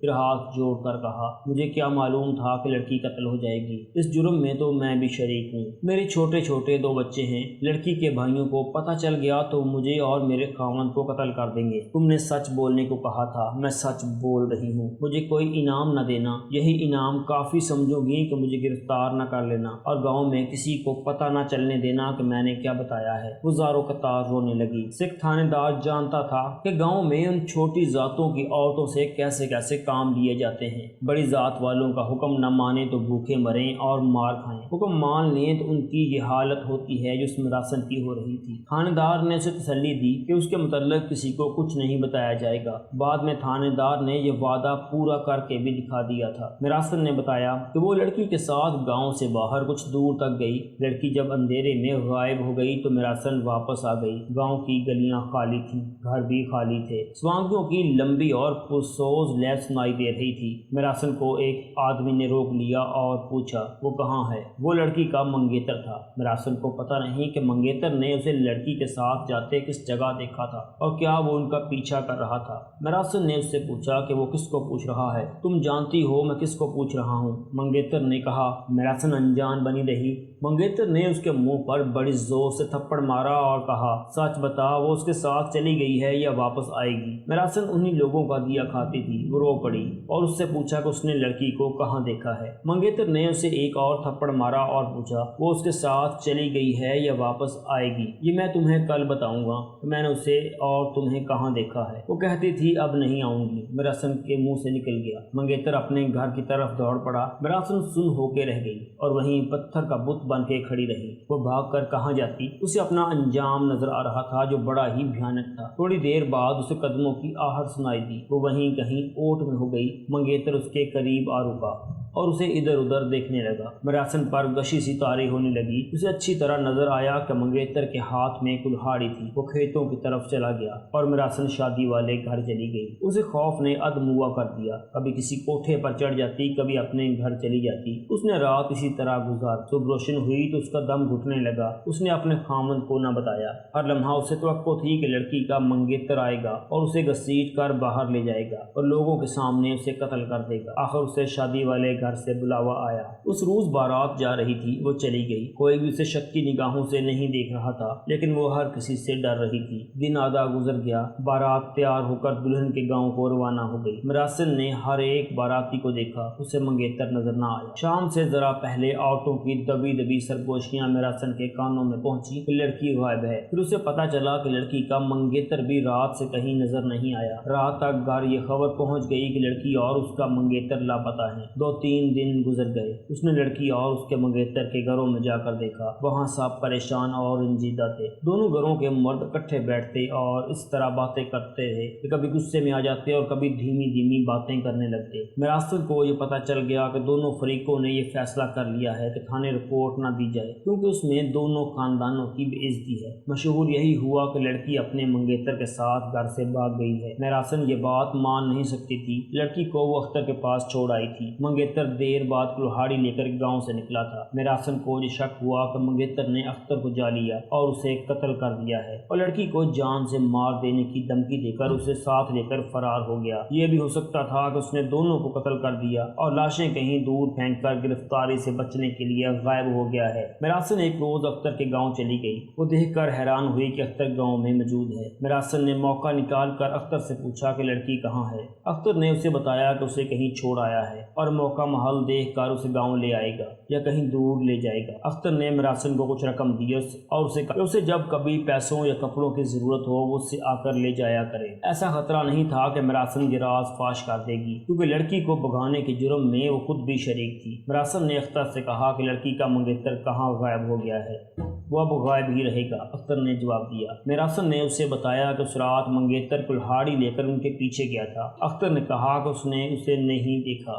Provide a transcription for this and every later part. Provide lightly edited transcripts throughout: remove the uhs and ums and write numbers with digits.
پھر ہاتھ جوڑ کر کہا مجھے کیا معلوم تھا کہ لڑکی قتل ہو جائے گی، اس جرم میں تو میں بھی شریک ہوں، میرے چھوٹے چھوٹے 2 بچے ہیں، لڑکی کے بھائیوں کو پتہ چل گیا تو مجھے اور میرے خاوند کو قتل کر دیں گے، تم نے سچ بولنے کو کہا تھا، میں سچ بول رہی ہوں، مجھے کوئی انعام نہ دینا، یہی انعام کافی سمجھو گی کہ مجھے گرفتار نہ کر لینا اور گاؤں میں کسی کو پتہ نہ چلنے دینا کہ میں نے کیا بتایا ہے۔ وہ زاروں قطار رونے لگی۔ سکھ تھانے دار جانتا تھا کہ گاؤں میں ان چھوٹی ذاتوں کی عورتوں سے کیسے کیسے کام لیے جاتے ہیں، بڑی ذات والوں کا حکم نہ مانے تو بھوکے مریں اور مار کھائیں، حکم مان لیں تو ان کی یہ حالت ہوتی ہے جو اس مراسل کی ہو رہی تھی۔ تھانے دار نے اسے تسلی دی کہ اس کے متعلق کسی کو کچھ نہیں بتایا جائے گا۔ بعد میں تھانے دار نے یہ وعدہ پورا کر کے بھی دکھا دیا تھا۔ مراسل نے بتایا کہ وہ لڑکی کے ساتھ گاؤں سے باہر کچھ دور تک گئی، لڑکی جب اندھیرے میں غائب ہو گئی تو مراسل واپس آ گئی۔ گاؤں کی گلیاں خالی تھیں، گھر بھی خالی تھے، سوانگیوں کی لمبی اور پرسوز لہر سنائی دے رہی تھی۔ مراسل کو ایک آدمی نے روک لیا اور پوچھا وہ کہاں ہے؟ وہ لڑکی کا منگیتر تھا۔ مراسل کو پتہ نہیں کہ منگیتر نے اسے لڑکی کے ساتھ جاتے کس جگہ دیکھا تھا اور کیا وہ ان کا پیچھا کر رہا تھا۔ مراسل نے اس سے پوچھا کہ وہ کس کو پوچھ رہا ہے؟ تم جانتی ہو میں کس کو پوچھ رہا ہوں؟ منگیتر نے کہا۔ مراسل انجان بنی رہی۔ منگیتر نے اس کے منہ پر بڑی زور سے تھپڑ مارا اور کہا سچ بتا، وہ اس کے ساتھ چلی گئی ہے یا واپس آئے گی؟ مراسل انہی لوگوں کا دیا کھاتی تھی۔ وہ رو پڑی اور اس سے پوچھا کہ اس نے لڑکی کو کہاں دیکھا ہے؟ منگیتر نے اسے ایک اور تھپڑ مارا اور پوچھا وہ اس کے ساتھ چلی گئی ہے یا واپس آئے گی؟ یہ میں تمہیں کل بتاؤں گا کہ میں نے اسے اور تمہیں کہاں دیکھا ہے۔ وہ کہتی تھی اب نہیں آؤں گی۔ مراسل کے منہ سے نکل گیا۔ منگیتر اپنے گھر کی طرف دوڑ پڑا۔ مراسل سن ہو کے رہ گئی اور وہیں پتھر کا بت بن کے کھڑی رہی۔ وہ بھاگ کر کہاں جاتی؟ اسے اپنا انجام نظر آ رہا تھا جو بڑا ہی بھیانک تھا۔ تھوڑی دیر بعد اسے قدموں کی آہٹ سنائی دی۔ وہ وہیں کہیں اوٹ میں ہو گئی۔ منگیتر اس کے قریب آ رکا اور اسے ادھر ادھر دیکھنے لگا۔ مراسل پر غشی سی طاری ہونے لگی۔ اسے اچھی طرح نظر آیا کہ منگیتر کے ہاتھ میں کلہاڑی تھی۔ وہ کھیتوں کی طرف چلا گیا اور مراسل شادی والے گھر چلی گئی۔ اسے خوف نے ادموا کر دیا۔ کبھی کسی کوٹھے پر چڑھ جاتی، کبھی اپنے گھر چلی جاتی۔ اس نے رات اسی طرح گزار۔ صبح روشن ہوئی تو اس کا دم گھٹنے لگا۔ اس نے اپنے خامند کو نہ بتایا۔ ہر لمحہ اسے توقع تھی کہ لڑکی کا منگیتر آئے گا اور اسے گھسیٹ کر باہر لے جائے گا اور لوگوں کے سامنے اسے قتل کر دے گا۔ آخر اسے شادی والے گھر سے بلاوا آیا۔ اس روز بارات جا رہی تھی۔ وہ چلی گئی۔ کوئی بھی اسے شک کی نگاہوں سے نہیں دیکھ رہا تھا، لیکن وہ ہر کسی سے ڈر رہی تھی۔ دن آدھا گزر گیا۔ بارات تیار ہو کر دلہن کے گاؤں کو روانہ ہو گئی۔ مراسل نے ہر ایک باراتی کو دیکھا، اسے منگیتر نظر نہ آیا۔ شام سے ذرا پہلے عورتوں کی دبی دبی سرگوشیاں مراسل کے کانوں میں پہنچی کہ لڑکی غائب ہے۔ پھر اسے پتہ چلا کہ لڑکی کا منگیتر بھی رات سے کہیں نظر نہیں آیا۔ رات تک گھر یہ خبر پہنچ گئی کہ لڑکی اور اس کا منگیتر لاپتہ ہیں۔ 2-3 دن گزر گئے۔ اس نے لڑکی اور اس کے منگیتر کے گھروں میں جا کر دیکھا۔ وہاں سب پریشان اور رنجیدہ تھے۔ دونوں گھروں کے مرد اکٹھے بیٹھتے اور اس طرح باتیں کرتے رہے کہ کبھی غصے میں آ جاتے اور کبھی دھیمی دھیمی باتیں کرنے لگتے۔ مراسل کو یہ پتہ چل گیا کہ دونوں فریقوں نے یہ فیصلہ کر لیا ہے کہ تھانے رپورٹ نہ دی جائے، کیونکہ اس میں دونوں خاندانوں کی بے عزتی ہے۔ مشہور یہی ہوا کہ لڑکی اپنے منگیتر کے ساتھ گھر سے بھاگ گئی ہے۔ مراسل یہ بات مان نہیں سکتی تھی۔ لڑکی کو وہ اختر کے پاس چھوڑ آئی تھی۔ منگیتر دیر بعد کلہاڑی لے کر گاؤں سے نکلا تھا۔ مراسل کو یہ شک ہوا کہ منگیتر نے اختر کو جا لیا اور اسے قتل کر دیا ہے اور لڑکی کو جان سے مار دینے کی دھمکی دے کر اسے ساتھ لے کر فرار ہو گیا۔ یہ بھی ہو سکتا تھا کہ اس نے دونوں کو قتل کر دیا اور لاشیں کہیں دور پھینک کر گرفتاری سے بچنے کے لیے غائب ہو گیا ہے۔ مراسل ایک روز اختر کے گاؤں چلی گئی۔ وہ دیکھ کر حیران ہوئی کہ اختر گاؤں میں موجود ہے۔ مراسل نے موقع نکال کر اختر سے پوچھا کہ لڑکی کہاں ہے۔ اختر نے اسے بتایا کہ اسے کہیں چھوڑ آیا ہے اور موقع محل دیکھ کر اسے گاؤں لے آئے گا یا کہیں دور لے جائے گا۔ اختر نے مراسل کو کچھ رقم دی اور اسے کہا کہ اسے جب کبھی پیسوں یا کپڑوں کی ضرورت ہو وہ اس سے آ کر لے جایا کرے۔ ایسا خطرہ نہیں تھا کہ مراسل یہ راز فاش کر دے گی، کیونکہ لڑکی کو بھگانے کے جرم میں وہ خود بھی شریک تھی۔ مراسل نے اختر سے کہا کہ لڑکی کا منگیتر کہاں غائب ہو گیا ہے، وہ اب غائب ہی رہے گا۔ اختر نے جواب دیا۔ مراسل نے اسے بتایا کہ اس رات منگیتر کلہاڑی لے کر ان کے پیچھے گیا تھا۔ اختر نے کہا کہ اس نے اسے نہیں دیکھا۔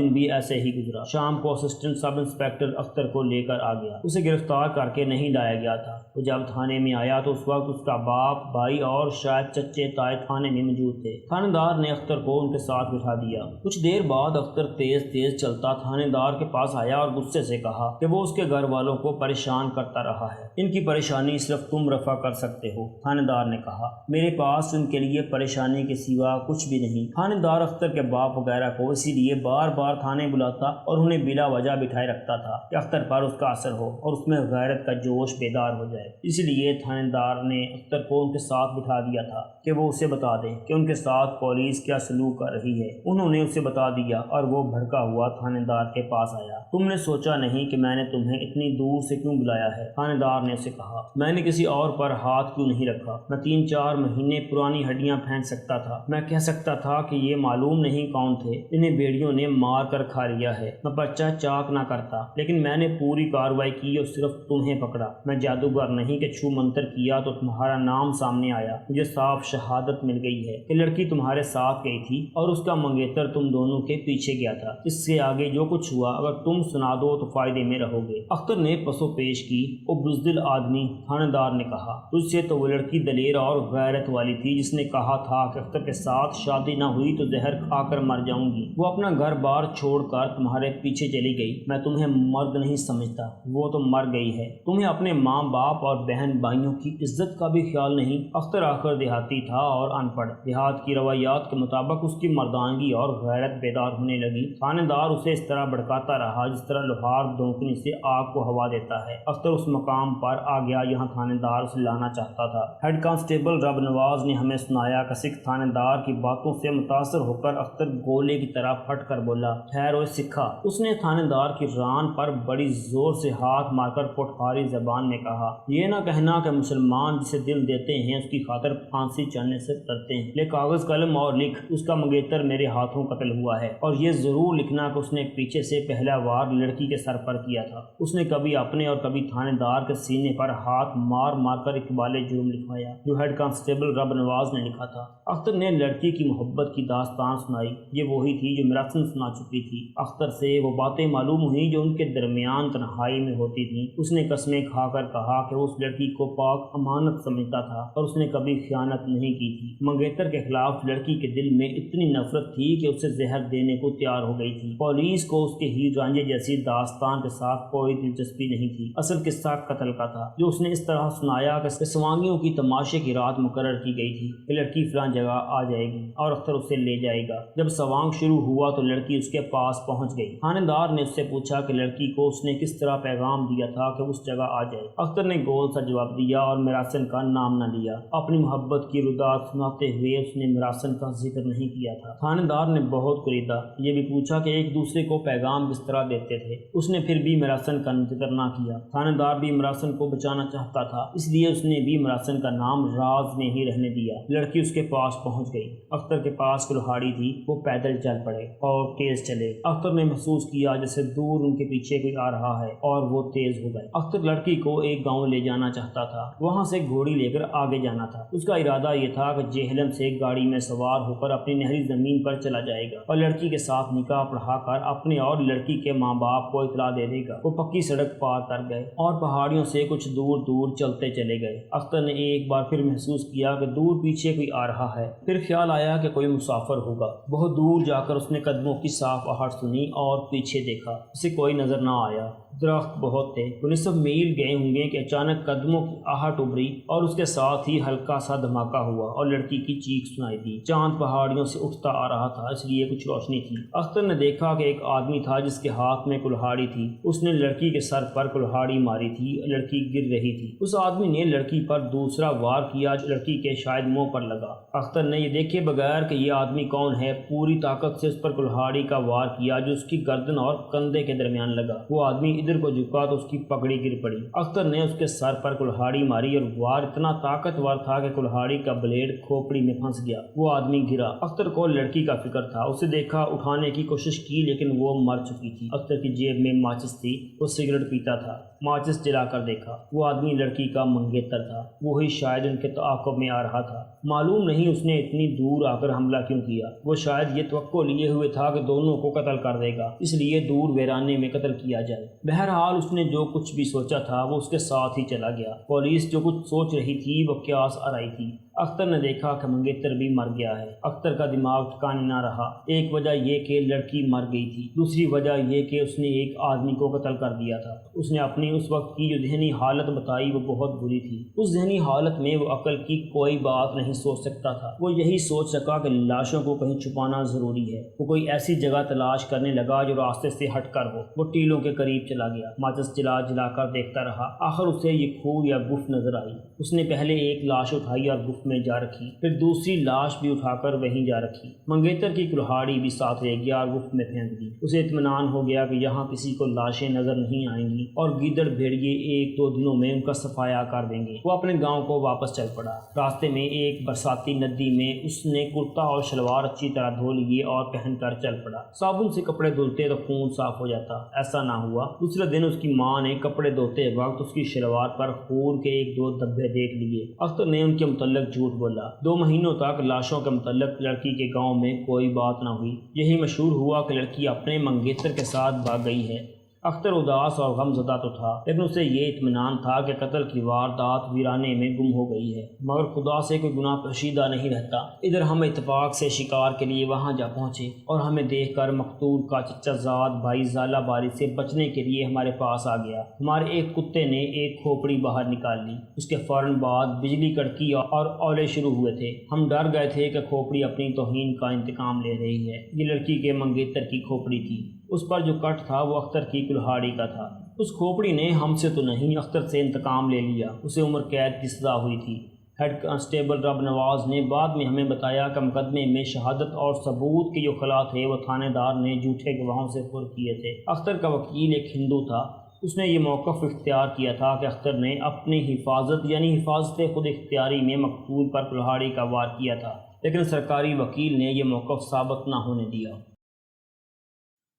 دن بھی ایسے ہی گزرا۔ شام کو اسسٹنٹ سب انسپیکٹر اختر کو لے کر آ گیا۔ اسے گرفتار کر کے نہیں لایا گیا تھا۔ وہ جب تھانے میں آیا تو اس وقت اس کا باپ، بھائی اور شاید چچے تائے تھانے میں موجود تھے۔ تھانے دار نے اختر کو ان کے ساتھ بٹھا دیا۔ کچھ دیر بعد اختر تیز تیز چلتا تھانے دار کے پاس آیا اور غصے سے کہا کہ وہ اس کے گھر والوں کو پریشان کرتا رہا ہے، ان کی پریشانی صرف تم رفع کر سکتے ہو۔ تھانے دار نے کہا میرے پاس ان کے لیے پریشانی کے سوا کچھ بھی نہیں۔ تھانے دار اختر کے باپ وغیرہ کو اسی لیے بار بار تھانے بلاتا اور انہیں بلا وجہ بٹھائے رکھتا تھا کہ اختر پر اس کا اثر ہو اور اس میں غیرت کا جوش بیدار ہو جائے۔ اس لیے تھانے دار نے اختر کو ان کے ساتھ بٹھا دیا تھا کہ وہ اسے بتا دے کہ ان کے ساتھ پولیس کیا سلوک کر رہی ہے۔ انہوں نے اسے بتا دیا اور وہ بھڑکا ہوا تھانے دار کے پاس آیا۔ تم نے سوچا نہیں کہ میں نے تمہیں اتنی دور سے کیوں بلایا ہے؟ تھانے دار نے اسے کہا میں نے کسی اور پر ہاتھ کیوں نہیں رکھا؟ میں 3-4 مہینے پرانی ہڈیاں پھینک سکتا تھا۔ میں کہہ سکتا تھا کہ یہ معلوم نہیں کون تھے، انہیں بھیڑیوں نے مار کر کھا لیا ہے۔ میں پرچہ چاک نہ کرتا، لیکن میں نے پوری کارروائی کی اور صرف تمہیں پکڑا۔ میں جادوگر نہیں کہ چھو منتر کیا تو تمہارا نام سامنے آیا۔ مجھے صاف شہادت مل گئی ہے کہ لڑکی تمہارے ساتھ گئی تھی اور اس کا منگیتر تم دونوں کے پیچھے گیا تھا۔ اس سے آگے جو کچھ ہوا اگر تم سنا دو تو فائدے میں رہو گے۔ اختر نے پسو پیش کی۔ او بزدل آدمی، تھانے دار نے کہا، تجھ سے تو وہ لڑکی دلیر اور غیرت والی تھی جس نے کہا تھا کہ اختر کے ساتھ شادی نہ ہوئی تو زہر کھا کر مر جاؤں گی۔ وہ اپنا گھر بار چھوڑ کر تمہارے پیچھے چلی گئی۔ میں تمہیں مرد نہیں سمجھتا، وہ تو مر گئی ہے۔ تمہیں اپنے ماں باپ اور بہن بھائیوں کی عزت کا بھی خیال نہیں۔ اختر آخر دیہاتی تھا اور ان پڑھ۔ دیہات کی روایات کے مطابق اس کی مردانگی اور غیرت بیدار ہونے لگی۔ تھانے دار اسے اس طرح بھڑکاتا رہا جس طرح لوہار دھونکنے سے آگ کو ہوا دیتا ہے۔ اختر اس مقام پر آ گیا جہاں تھانے دار اسے لانا چاہتا تھا۔ ہیڈ کانسٹیبل رب نواز نے ہمیں سنایا کہ سکھ تھانے دار کی باتوں سے متاثر ہو کر اختر گولے کی طرح پھٹ کر بولا، ٹھہرو سکھا۔ اس نے تھانے دار کی ران پر بڑی زور سے ہاتھ مار کر پٹخاری زبان میں کہا، یہ نہ کہنا کہ مسلمان جسے دل دیتے ہیں اس کی خاطر پھانسی چڑھنے سے ڈرتے ہیں۔ لے کاغذ قلم اور لکھ، اس کا منگیتر میرے ہاتھوں قتل ہوا ہے، اور یہ ضرور لکھنا کہ اس نے پیچھے سے پہلا وار لڑکی کے سر پر کیا تھا۔ اس نے کبھی اپنے اور کبھی تھانے دار کے سینے پر ہاتھ مار مار کر اقبال جرم لکھوایا جو ہیڈ کانسٹیبل رب نواز نے لکھا تھا۔ اختر نے لڑکی کی محبت کی داستان سنائی۔ یہ وہی تھی جو میراسن سنا چکی تھی۔ اختر سے وہ باتیں معلوم ہوئیں جو ان کے درمیان تنہائی میں ہوتی تھیں۔ اس نے قسمیں کھا کر کہا کہ وہ اس لڑکی کو پاک امانت سمجھتا تھا اور اس نے کبھی خیانت نہیں کی تھی۔ منگیتر کے خلاف لڑکی کے دل میں اتنی نفرت تھی کہ اسے زہر دینے کو تیار ہو گئی تھی۔ پولیس کو اس کے ہیر رانجھے جیسی داستان کے ساتھ کوئی دلچسپی نہیں تھی۔ اصل قصہ قتل کا تھا جو اس نے اس طرح سنایا کہ سوانگیوں کی تماشے کی رات مقرر کی گئی تھی کہ لڑکی فلاں جگہ آ جائے گی اور اختر اسے لے جائے گا۔ جب سوانگ شروع ہوا تو لڑکی اس کے پاس پہنچ گئی۔ تھانے دار نے اس سے پوچھا کہ لڑکی کو اس نے کس طرح پیغام دیا تھا کہ اس جگہ آ جائے۔ اختر نے گول سا جواب دیا اور میراسن کا نام نہ لیا۔ اپنی محبت کی رودات سناتے ہوئے اس نے میراسن کا ذکر نہیں کیا تھا۔ تھانے دار نے بہت قریدا، یہ بھی پوچھا کہ ایک دوسرے کو پیغام کس طرح دیتے تھے۔ اس نے پھر بھی میراسن کا ذکر نہ کیا۔ تھانے دار بھی میراسن کو بچانا چاہتا تھا، اس لیے اس نے بھی میراسن کا نام راز میں ہی رہنے دیا۔ لڑکی اس کے پاس پہنچ گئی۔ اختر کے پاس کلہاڑی تھی، وہ پیدل چل پڑے اور تیز چلے۔ اختر نے محسوس کیا جیسے دور ان کے پیچھے کوئی آ رہا ہے اور وہ تیز ہو گئے۔ اختر لڑکی کو ایک گاؤں لے جانا چاہتا تھا، وہاں سے گھوڑی لے کر آگے جانا تھا۔ اس کا ارادہ یہ تھا کہ جہلم سے گاڑی میں سوار ہو کر اپنی نہری زمین پر چلا جائے گا اور لڑکی کے ساتھ نکاح پڑھا کر اپنے اور لڑکی کے ماں باپ کو اطلاع دے دے گا۔ وہ پکی سڑک پار کر گئے اور پہاڑیوں سے کچھ دور دور چلتے چلے گئے۔ اختر نے ایک بار پھر محسوس کیا کہ دور پیچھے کوئی آ رہا ہے۔ پھر خیال آیا کہ کوئی مسافر ہوگا۔ بہت دور جا کر اس نے قدموں کی صاف آہٹ سنی اور پیچھے دیکھا، اسے کوئی نظر نہ آیا۔ درخت بہت تھے، وہ نصف میل گئے ہوں گے کہ اچانک قدموں کی آہٹ ابھری اور اس کے ساتھ ہی ہلکا سا دھماکہ ہوا اور لڑکی کی چیخ سنائی دی۔ چاند پہاڑیوں سے اٹھتا آ رہا تھا، اس لیے کچھ روشنی تھی۔ اختر نے دیکھا کہ ایک آدمی تھا جس کے ہاتھ میں کلہاڑی تھی۔ اس نے لڑکی کے سر پر کلہاڑی ماری تھی، لڑکی گر رہی تھی۔ اس آدمی نے لڑکی پر دوسرا وار کیا جو لڑکی کے شاید منہ پر لگا۔ اختر نے یہ دیکھے بغیر کہ یہ آدمی کون ہے پوری طاقت سے اس پر کلہاڑی کا وار کیا جو اس کی گردن اور کندھے کے درمیان لگا۔ وہ آدمی ادھر کو جھکا تو اس کی پگڑی گر پڑی۔ اختر نے اس کے سر پر کلہاڑی ماری اور وار اتنا طاقتور تھا کہ کلہاڑی کا بلیڈ کھوپڑی میں پھنس گیا۔ وہ آدمی گرا۔ اختر کو لڑکی کا فکر تھا، اسے دیکھا، اٹھانے کی کوشش کی لیکن وہ مر چکی تھی۔ اختر کی جیب میں ماچس تھی، وہ سگریٹ پیتا تھا۔ ماچس جلا کر دیکھا۔ وہ آدمی لڑکی کا منگیتر تھا، وہی شاید ان کے تعاقب میں آ رہا تھا۔ معلوم نہیں اس نے اتنی دور آ کر حملہ کیوں کیا۔ وہ شاید یہ توقع لیے ہوئے تھا کہ دونوں کو قتل کر دے گا، اس لیے دور ویرانے میں قتل کیا جائے۔ بہرحال اس نے جو کچھ بھی سوچا تھا وہ اس کے ساتھ ہی چلا گیا۔ پولیس جو کچھ سوچ رہی تھی وہ قیاس آرائی تھی۔ اختر نے دیکھا کہ منگیتر بھی مر گیا ہے۔ اختر کا دماغ ٹھکانے نہ رہا۔ ایک وجہ یہ کہ لڑکی مر گئی تھی، دوسری وجہ یہ کہ اس نے ایک آدمی کو قتل کر دیا تھا۔ اس نے اپنی اس وقت کی جو ذہنی حالت بتائی وہ بہت بری تھی۔ اس ذہنی حالت میں وہ عقل کی کوئی بات نہیں سوچ سکتا تھا۔ وہ یہی سوچ سکا کہ لاشوں کو کہیں چھپانا ضروری ہے۔ وہ کوئی ایسی جگہ تلاش کرنے لگا جو راستے سے ہٹ کر ہو۔ وہ ٹیلوں کے قریب چلا گیا، ماچس جلا جلا کر دیکھتا رہا۔ آخر اسے یہ کھوہ یا گفت نظر آئی۔ اس نے پہلے ایک لاش اٹھائی اور گفت میں جا رکھی، پھر دوسری لاش بھی اٹھا کر وہیں جا رکھی۔ منگیتر کی کلہاڑی بھی ساتھ لے گیا اور گفت میں پھینک دی۔ اسے اطمینان ہو گیا کہ یہاں کسی کو لاشیں نظر نہیں آئیں گی اور گیدڑ بھیڑیے 1-2 دنوں میں ان کا صفایا کر دیں گے۔ وہ اپنے گاؤں کو واپس چل پڑا۔ راستے میں ایک برساتی ندی میں اس نے کرتا اور شلوار اچھی طرح دھو لیے اور پہن کر چل پڑا۔ صابن سے کپڑے دھلتے تو خون صاف ہو جاتا، ایسا نہ ہوا۔ دوسرے دن اس کی ماں نے کپڑے دھوتے وقت اس کی شلوار پر خون کے 1-2 دھبے دیکھ لیے۔ اختر نے ان کے متعلق جھوٹ بولا۔ 2 مہینوں تک لاشوں کے متعلق لڑکی کے گاؤں میں کوئی بات نہ ہوئی۔ یہی مشہور ہوا کہ لڑکی اپنے منگیتر کے ساتھ بھاگ گئی ہے۔ اختر اداس اور غم زدہ تو تھا، لیکن اسے یہ اطمینان تھا کہ قتل کی واردات ویرانے میں گم ہو گئی ہے، مگر خدا سے کوئی گناہ پوشیدہ نہیں رہتا۔ ادھر ہم اتفاق سے شکار کے لیے وہاں جا پہنچے اور ہمیں دیکھ کر مقتول کا چچا زاد بھائی ژالہ باری سے بچنے کے لیے ہمارے پاس آ گیا۔ ہمارے ایک کتے نے ایک کھوپڑی باہر نکال لی، اس کے فوراً بعد بجلی کڑکی اور اولے شروع ہوئے تھے۔ ہم ڈر گئے تھے کہ کھوپڑی اپنی توہین کا انتقام لے رہی ہے۔ یہ لڑکی کے منگیتر کی کھوپڑی تھی۔ اس پر جو کٹ تھا وہ اختر کی کلہاڑی کا تھا۔ اس کھوپڑی نے ہم سے تو نہیں اختر سے انتقام لے لیا۔ اسے عمر قید کی سزا ہوئی تھی۔ ہیڈ کانسٹیبل رب نواز نے بعد میں ہمیں بتایا کہ مقدمے میں شہادت اور ثبوت کے جو خلا تھے وہ تھانے دار نے جھوٹے گواہوں سے پر کیے تھے۔ اختر کا وکیل ایک ہندو تھا۔ اس نے یہ موقف اختیار کیا تھا کہ اختر نے اپنی حفاظت یعنی حفاظت خود اختیاری میں مقتول پر کلہاڑی کا وار کیا تھا، لیکن سرکاری وکیل نے یہ موقف ثابت نہ ہونے دیا۔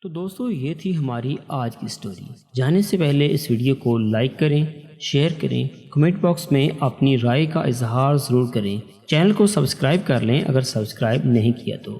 تو دوستو یہ تھی ہماری آج کی سٹوری۔ جانے سے پہلے اس ویڈیو کو لائک کریں، شیئر کریں، کمنٹ باکس میں اپنی رائے کا اظہار ضرور کریں۔ چینل کو سبسکرائب کر لیں اگر سبسکرائب نہیں کیا تو۔